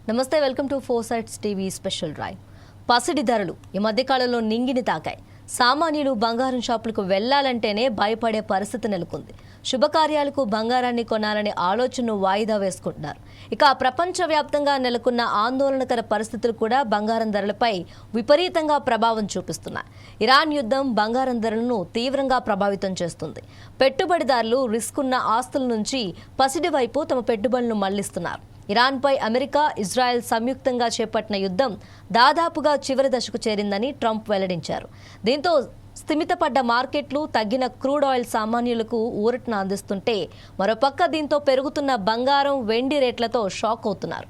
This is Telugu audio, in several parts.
నమస్తే, welcome to four sides TV special drive. పసిడి ధరలు ఈ మధ్యకాలంలో నింగిని తాకాయి. సామాన్యులు బంగారం షాపులకు వెళ్లాలంటేనే భయపడే పరిస్థితి నెలకొంది. శుభకార్యాలకు బంగారాన్ని కొనాలనే ఆలోచనను వాయిదా వేసుకుంటున్నారు. ఇక ప్రపంచవ్యాప్తంగా నెలకొన్న ఆందోళనకర పరిస్థితులు కూడా బంగారం ధరలపై విపరీతంగా ప్రభావం చూపిస్తున్నాయి. ఇరాన్ యుద్ధం బంగారం ధరలను తీవ్రంగా ప్రభావితం చేస్తుంది. పెట్టుబడిదారులు రిస్క్ ఉన్న ఆస్తుల నుంచి పసిడి వైపు తమ పెట్టుబడులను మళ్లిస్తున్నారు. ఇరాన్పై అమెరికా, ఇజ్రాయెల్ సంయుక్తంగా చేపట్టిన యుద్ధం దాదాపుగా చివరి దశకు చేరిందని ట్రంప్ వెల్లడించారు. దీంతో స్థిమితపడ్డ మార్కెట్లు, తగ్గిన క్రూడ్ ఆయిల్ సామాన్యులకు ఊరటను అందిస్తుంటే మరోపక్క దీంతో పెరుగుతున్న బంగారం, వెండి రేట్లతో షాక్ అవుతున్నారు.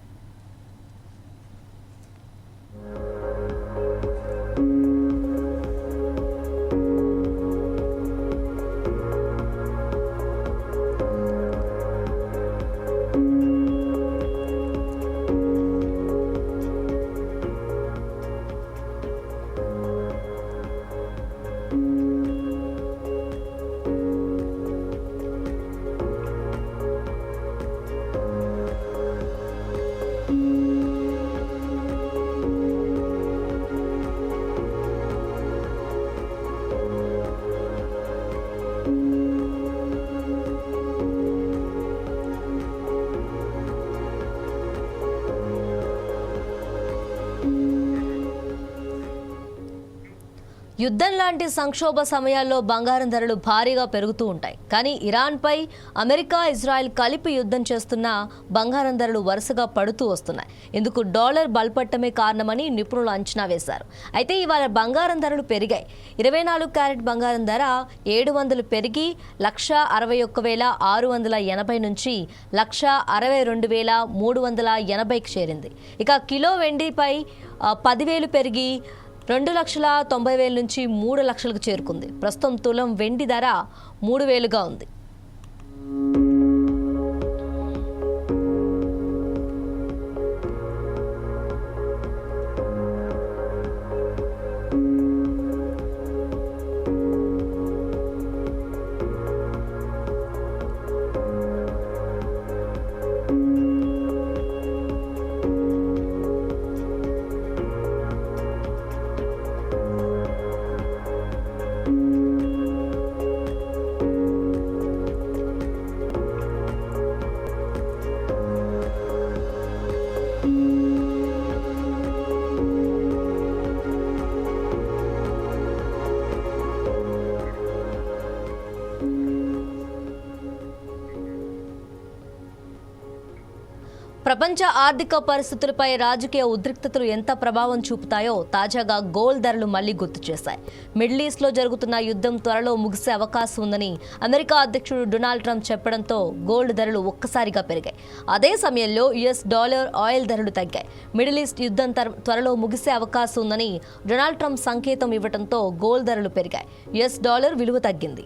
యుద్ధం లాంటి సంక్షోభ సమయాల్లో బంగారం ధరలు భారీగా పెరుగుతూ ఉంటాయి. కానీ ఇరాన్పై అమెరికా, ఇజ్రాయెల్ కలిపి యుద్ధం చేస్తున్న బంగారం ధరలు వరుసగా పడుతూ వస్తున్నాయి. ఇందుకు డాలర్ బలపడటమే కారణమని నిపుణులు అంచనా వేశారు. అయితే ఇవాళ బంగారం ధరలు పెరిగాయి. 24 క్యారెట్ బంగారం ధర 700 పెరిగి 161,680 నుంచి 162,380కి చేరింది. ఇక కిలో వెండిపై 10,000 పెరిగి 2,90,000 నుంచి 3 లక్షలకు చేరుకుంది. ప్రస్తుతం తులం వెండి ధర 3,000గా ఉంది. ప్రపంచ ఆర్థిక పరిస్థితులపై రాజకీయ ఉద్రిక్తతలు ఎంత ప్రభావం చూపుతాయో తాజాగా గోల్డ్ ధరలు మళ్లీ గుర్తు చేశాయి. మిడిల్ ఈస్ట్లో జరుగుతున్న యుద్ధం త్వరలో ముగిసే అవకాశం ఉందని అమెరికా అధ్యక్షుడు డొనాల్డ్ ట్రంప్ చెప్పడంతో గోల్డ్ ధరలు ఒక్కసారిగా పెరిగాయి. అదే సమయంలో యుఎస్ డాలర్, ఆయిల్ ధరలు తగ్గాయి. మిడిల్ ఈస్ట్ యుద్ధం త్వరలో ముగిసే అవకాశం ఉందని డొనాల్డ్ ట్రంప్ సంకేతం ఇవ్వడంతో గోల్డ్ ధరలు పెరిగాయి. యుఎస్ డాలర్ విలువ తగ్గింది.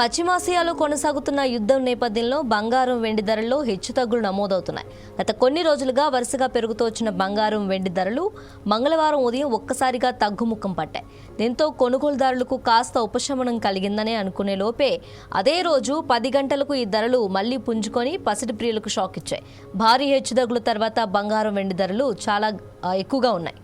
పశ్చిమాసియాలో కొనసాగుతున్న యుద్ధం నేపథ్యంలో బంగారం వెండి ధరల్లో హెచ్చుతగ్గులు నమోదవుతున్నాయి. గత కొన్ని రోజులుగా వరుసగా పెరుగుతూ వచ్చిన బంగారం వెండి ధరలు మంగళవారం ఉదయం ఒక్కసారిగా తగ్గుముఖం పట్టాయి. దీంతో కొనుగోలుదారులకు కాస్త ఉపశమనం కలిగిందనే అనుకునే లోపే అదే రోజు 10 గంటలకు ఈ ధరలు మళ్లీ పుంజుకొని పసిడి ప్రియులకు షాక్ ఇచ్చాయి. భారీ హెచ్చుతగ్గుల తర్వాత బంగారం వెండి ధరలు చాలా ఎక్కువగా ఉన్నాయి.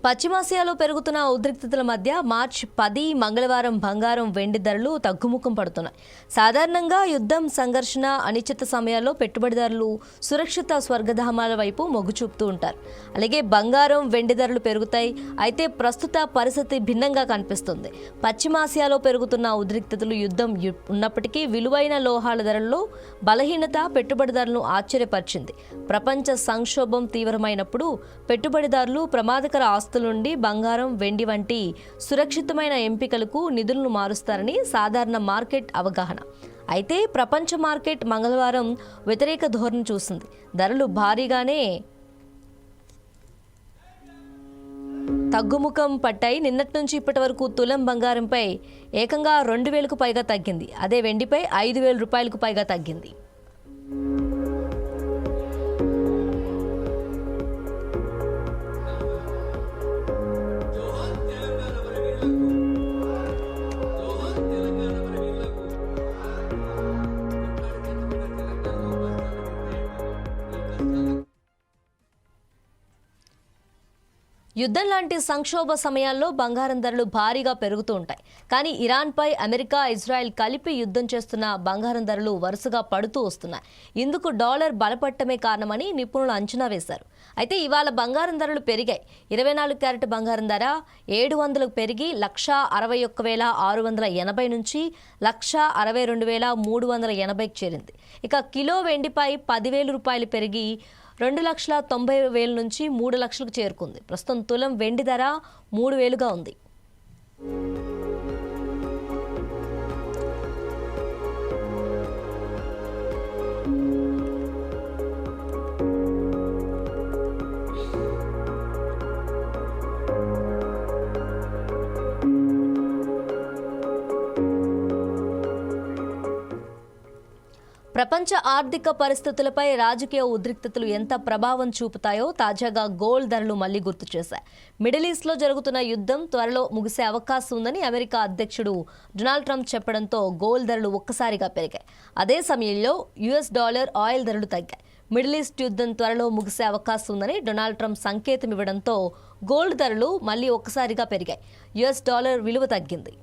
పశ్చిమాసియాలో పెరుగుతున్న ఉద్రిక్తతల మధ్య మార్చి 10 మంగళవారం బంగారం వెండి ధరలు తగ్గుముఖం పడుతున్నాయి. సాధారణంగా యుద్ధం, సంఘర్షణ, అనిశ్చిత సమయాల్లో పెట్టుబడిదారులు సురక్షిత స్వర్గధామాల వైపు మొగ్గు చూపుతూ ఉంటారు. అలాగే బంగారం వెండి ధరలు పెరుగుతాయి. అయితే ప్రస్తుత పరిస్థితి భిన్నంగా కనిపిస్తుంది. పశ్చిమాసియాలో పెరుగుతున్న ఉద్రిక్తతలు, యుద్ధం ఉన్నప్పటికీ విలువైన లోహాల ధరల్లో బలహీనత పెట్టుబడిదారులను ఆశ్చర్యపరిచింది. ప్రపంచ సంక్షోభం తీవ్రమైనప్పుడు పెట్టుబడిదారులు ప్రమాదకర ఆస్తుల నుండి బంగారం, వెండి వంటి సురక్షితమైన ఎంపికలకు నిధులను మారుస్తారని సాధారణ మార్కెట్ అవగాహన. అయితే ప్రపంచ మార్కెట్ మంగళవారం వ్యతిరేక ధోరణి చూసింది. ధరలు భారీగానే తగ్గుముఖం పట్టాయి. నిన్నటి నుంచి ఇప్పటి వరకు తులం బంగారంపై ఏకంగా 2,000కు పైగా తగ్గింది. అదే వెండిపై 5,000 రూపాయలకు పైగా తగ్గింది. యుద్ధం లాంటి సంక్షోభ సమయాల్లో బంగారం ధరలు భారీగా పెరుగుతూ ఉంటాయి. కానీ ఇరాన్పై అమెరికా, ఇజ్రాయెల్ కలిపి యుద్ధం చేస్తున్న బంగారం ధరలు వరుసగా పడుతూ వస్తున్నాయి. ఇందుకు డాలర్ బలపడటమే కారణమని నిపుణులు అంచనా వేశారు. అయితే ఇవాళ బంగారం ధరలు పెరిగాయి. 24 క్యారెట్ బంగారం ధర 700కు పెరిగి 1,61,680 నుంచి 1,62,380కి చేరింది. ఇక కిలో వెండిపై 10,000 రూపాయలు పెరిగి 2,90,000 నుంచి 3 లక్షలకు చేరుకుంది. ప్రస్తుతం తులం వెండి ధర 3,000గా ఉంది. ప్రపంచ ఆర్థిక పరిస్థితులపై రాజకీయ ఉద్రిక్తతలు ఎంత ప్రభావం చూపుతాయో తాజాగా గోల్డ్ ధరలు మళ్లీ గుర్తు చేశాయి. మిడిల్ ఈస్ట్లో జరుగుతున్న యుద్ధం త్వరలో ముగిసే అవకాశం ఉందని అమెరికా అధ్యక్షుడు డొనాల్డ్ ట్రంప్ చెప్పడంతో గోల్డ్ ధరలు ఒక్కసారిగా పెరిగాయి. అదే సమయంలో యుఎస్ డాలర్, ఆయిల్ ధరలు తగ్గాయి. మిడిల్ ఈస్ట్ యుద్ధం త్వరలో ముగిసే అవకాశం ఉందని డొనాల్డ్ ట్రంప్ సంకేతం ఇవ్వడంతో గోల్డ్ ధరలు మళ్లీ ఒక్కసారిగా పెరిగాయి. యుఎస్ డాలర్ విలువ తగ్గింది.